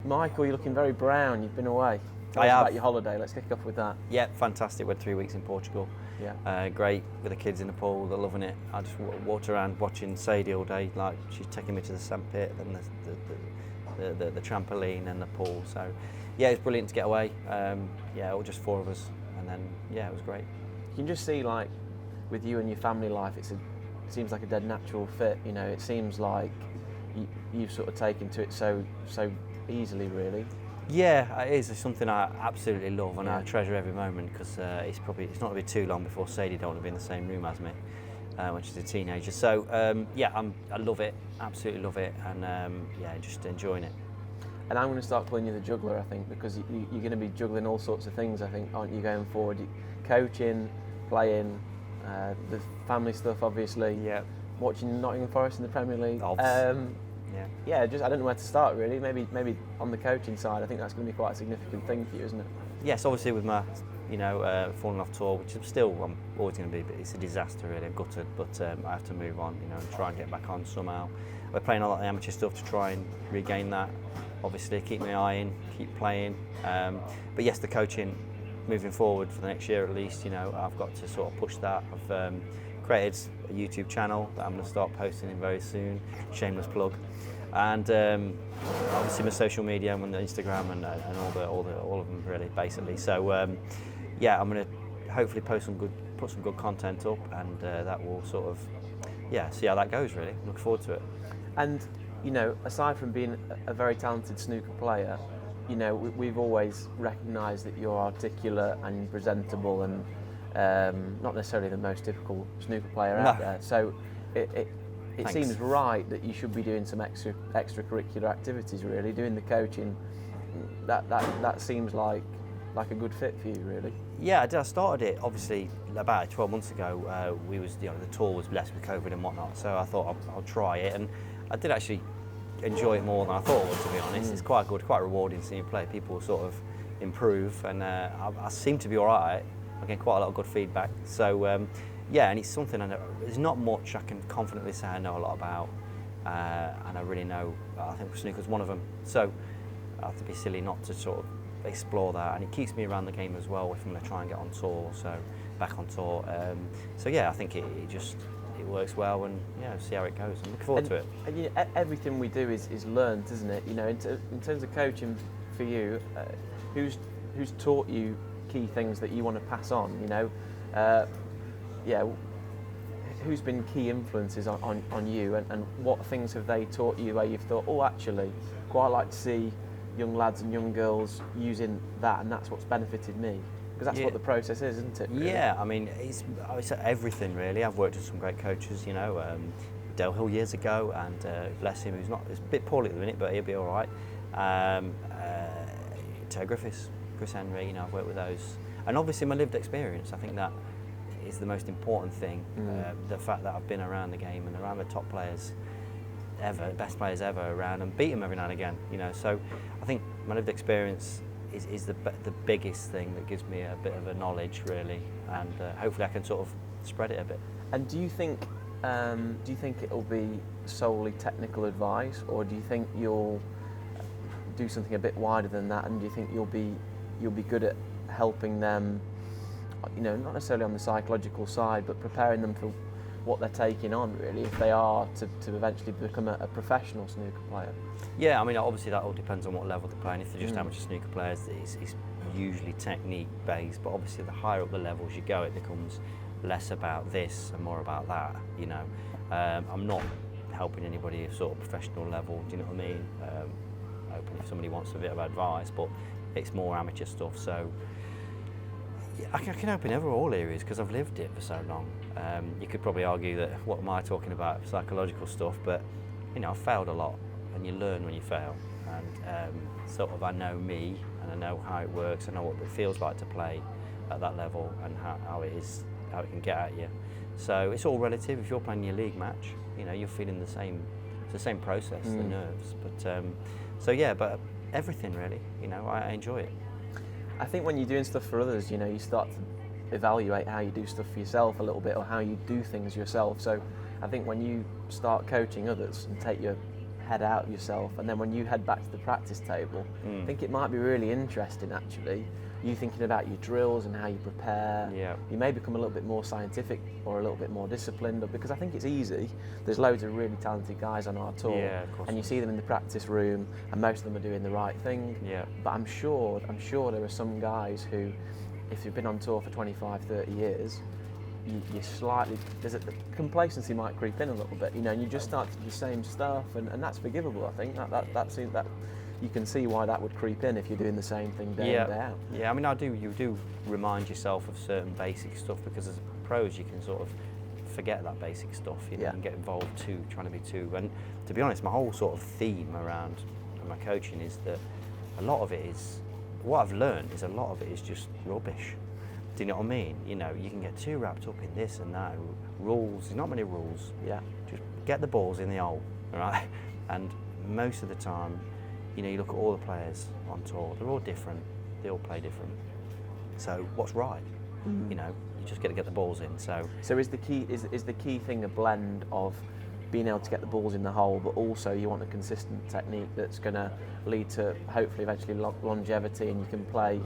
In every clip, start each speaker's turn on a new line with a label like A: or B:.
A: Michael, you're looking very brown. You've been away. Tell us about your holiday. Let's kick off with that.
B: Yeah, fantastic. We had 3 weeks in Portugal.
A: Yeah.
B: Great with the kids in the pool. They're loving it. I just walked around watching Sadie all day. Like, she's taking me to the sandpit and the trampoline and the pool. So yeah, it's brilliant to get away. Yeah, all just 4 of us, and then yeah, it was great.
A: You can just see, like, with you and your family life, it seems like a dead natural fit. You know, it seems like you've sort of taken to it so easily, really.
B: Yeah, it is. It's something I absolutely love, and I treasure every moment, because it's not going to be too long before Sadie don't want to be in the same room as me when she's a teenager. So yeah, I love it, absolutely love it, and yeah, just enjoying it.
A: And I'm going to start calling you the juggler, I think, because you're going to be juggling all sorts of things, I think, aren't you, going forward? Coaching, playing, the family stuff, obviously.
B: Yeah.
A: Watching Nottingham Forest in the Premier League.
B: Yeah,
A: just I don't know where to start, really. Maybe on the coaching side, I think that's going to be quite a significant thing for you, isn't it?
B: Yes, obviously with my, falling off tour, which I'm always going to be, but it's a disaster really. I'm gutted, but I have to move on, and try and get back on somehow. We're playing a lot of the amateur stuff to try and regain that. Obviously, keep my eye in, keep playing. But yes, the coaching, moving forward for the next year at least, I've got to sort of push that. I've created a YouTube channel that I'm going to start posting in very soon. Shameless plug. And obviously my social media and the Instagram and all of them really, basically. So yeah, I'm going to hopefully put some good content up, and that will sort of see how that goes. Really, look forward to it.
A: And aside from being a very talented snooker player, we've always recognised that you're articulate and presentable, and not necessarily the most typical snooker player out there. So it seems right that you should be doing some extracurricular activities, really. Doing the coaching, that seems like a good fit for you, really.
B: Yeah, I started it obviously about 12 months ago. The tour was blessed with COVID and whatnot, so I thought I'll try it, and I did actually enjoy it more than I thought I would, to be honest. It's quite good, quite rewarding seeing you play. People sort of improve, and I seem to be all right. I get quite a lot of good feedback. So yeah, and it's something I know. There's not much I can confidently say I know a lot about, and I really know. I think snooker's one of them. So I have to be silly not to sort of explore that, and it keeps me around the game as well if I'm going to try and get on tour. So back on tour. So yeah, I think it works well, and yeah, see how it goes. I'm looking forward to it.
A: And everything we do is learned, isn't it? In terms of coaching for you, who's taught you key things that you want to pass on? Who's been key influences on you, and what things have they taught you where you've thought, oh, actually, quite like to see young lads and young girls using that, and that's what's benefited me? Because that's what the process is, isn't it? Really? Yeah,
B: I mean, I would say everything really. I've worked with some great coaches, Dale Hill years ago, and bless him, he's a bit poorly at the minute, but he'll be all right. Terry Griffiths, Chris Henry, I've worked with those. And obviously my lived experience, I think that is the most important thing. The fact that I've been around the game and around the top players ever, best players ever around, and beat them every now and again, So I think my lived experience is the biggest thing that gives me a bit of a knowledge, really, and hopefully I can sort of spread it a bit.
A: And do you think it'll be solely technical advice, or do you think you'll do something a bit wider than that, and do you think you'll be good at helping them, not necessarily on the psychological side, but preparing them for what they're taking on, really, if they are to eventually become a professional snooker player?
B: Yeah, I mean, obviously that all depends on what level they're playing. If they're just amateur snooker players, it's usually technique based, but obviously the higher up the levels you go, it becomes less about this and more about that, I'm not helping anybody at sort of professional level, do you know what I mean? Open if somebody wants a bit of advice, but it's more amateur stuff. So I can open all areas because I've lived it for so long. You could probably argue that what am I talking about, psychological stuff, but I've failed a lot, and you learn when you fail, and sort of I know me, and I know how it works, I know what it feels like to play at that level, and how it can get at you. So it's all relative. If you're playing your league match, you're feeling the same. It's the same process, the nerves. But so yeah, but everything really. I enjoy it.
A: I think when you're doing stuff for others, you start to evaluate how you do stuff for yourself a little bit, or how you do things yourself. So I think when you start coaching others and take your head out of yourself, and then when you head back to the practice table, I think it might be really interesting actually. You thinking about your drills and how you prepare.
B: Yeah.
A: You may become a little bit more scientific or a little bit more disciplined, because I think it's easy. There's loads of really talented guys on our tour,
B: Yeah, of course.
A: and you see them in the practice room, and most of them are doing the right thing.
B: Yeah.
A: But I'm sure there are some guys who, if you've been on tour for 25, 30 years, you slightly, the complacency might creep in a little bit, and you just start to do the same stuff, and that's forgivable. I think that you can see why that would creep in if you're doing the same thing day in, day out.
B: Yeah, I mean, you do remind yourself of certain basic stuff, because as pros you can sort of forget that basic stuff, you can get involved trying to be too. And to be honest, my whole sort of theme around my coaching is that a lot of it is, what I've learned is a lot of it is just rubbish. Do you know what I mean? You can get too wrapped up in this and that. Rules, there's not many rules.
A: Yeah.
B: Just get the balls in the hole, right? And most of the time, you look at all the players on tour, they're all different, they all play different. So what's right? You just got to get the balls in. So
A: is the key thing a blend of being able to get the balls in the hole, but also you want a consistent technique that's going to lead to hopefully eventually longevity, and you can play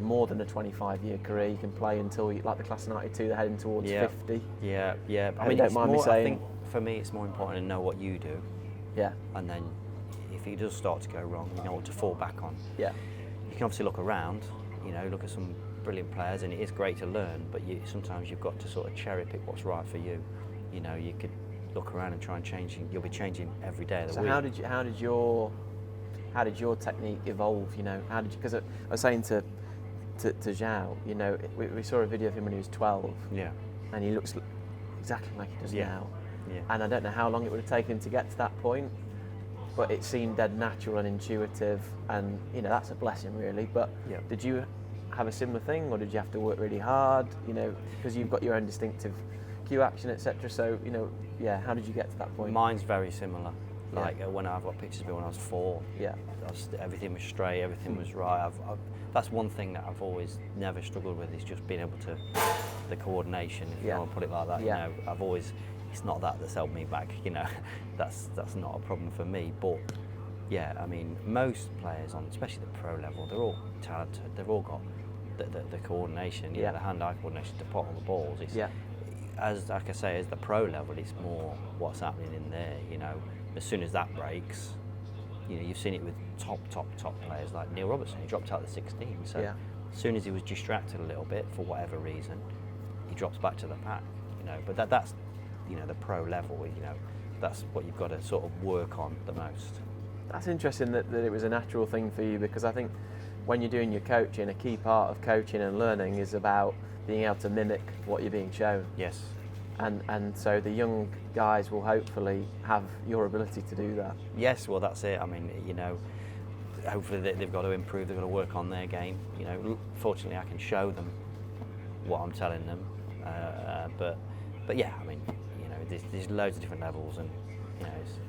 A: more than a 25-year career. You can play until, like the class of '92, they're heading towards 50.
B: Yeah.
A: I mean, don't mind me saying,
B: I think for me it's more important to know what you do.
A: Yeah.
B: And then if it does start to go wrong, you know what to fall back on.
A: Yeah.
B: You can obviously look around, look at some brilliant players, and it is great to learn, but sometimes you've got to sort of cherry pick what's right for you. You could look around and try and change. You'll be changing every day of the week.
A: So how did your technique evolve? Because I was saying to Zhao, we saw a video of him when he was 12.
B: Yeah.
A: And he looks exactly like he does now.
B: Yeah.
A: And I don't know how long it would have taken him to get to that point, but it seemed dead natural and intuitive, and that's a blessing really. But did you have a similar thing, or did you have to work really hard? Because you've got your own distinctive cue action, etc. So how did you get to that point?
B: Mine's very similar. Like when I've got pictures of me when I was 4.
A: Yeah.
B: Everything was straight, everything was right. That's one thing that I've always never struggled with, is just being able to, the coordination, if you want to put it like that.
A: Yeah.
B: I've always, it's not that's held me back, that's not a problem for me. But yeah, I mean, most players on, especially the pro level, they're all talented. They've all got the coordination, the hand-eye coordination to put on the balls. It's, as like I say, as the pro level, it's more what's happening in there. As soon as that breaks, you've seen it with top players like Neil Robertson. He dropped out at 16. So as soon as he was distracted a little bit for whatever reason, he drops back to the pack. But that's the pro level. That's what you've got to sort of work on the most.
A: That's interesting that it was a natural thing for you, because I think when you're doing your coaching, a key part of coaching and learning is about being able to mimic what you're being shown.
B: Yes.
A: And so the young guys will hopefully have your ability to do that.
B: Yes, well that's it. I mean, hopefully they've got to improve, they've got to work on their game. Fortunately I can show them what I'm telling them. But yeah, I mean, there's loads of different levels, and it's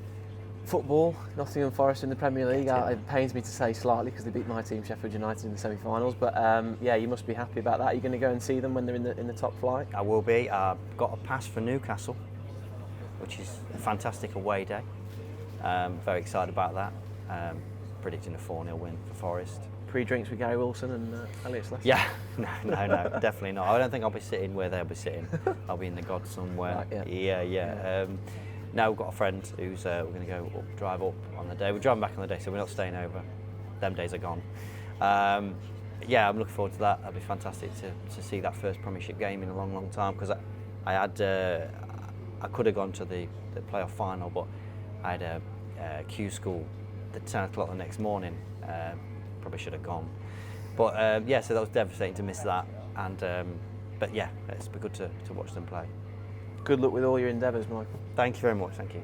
A: football, Nottingham Forest in the Premier League. It pains me to say slightly, because they beat my team Sheffield United in the semi-finals. But you must be happy about that. Are you going to go and see them when they're in the top flight?
B: I will be. I've got a pass for Newcastle, which is a fantastic away day. Very excited about that. Predicting a 4-0 win for Forest.
A: Pre-drinks with Gary Wilson and Elliot Slessor?
B: Yeah, no, definitely not. I don't think I'll be sitting where they'll be sitting. I'll be in the God somewhere.
A: Right,
B: Yeah. Now we've got a friend who's we're going to drive up on the day. We're driving back on the day, so we're not staying over. Them days are gone. I'm looking forward to that. That'll be fantastic to see that first Premiership game in a long time, because I could have gone to the playoff final, but I had a Q school at 10 o'clock the next morning. Probably should have gone. But so that was devastating to miss that. And but yeah, it's been good to watch them play.
A: Good luck with all your endeavours, Michael.
B: Thank you very much. Thank you.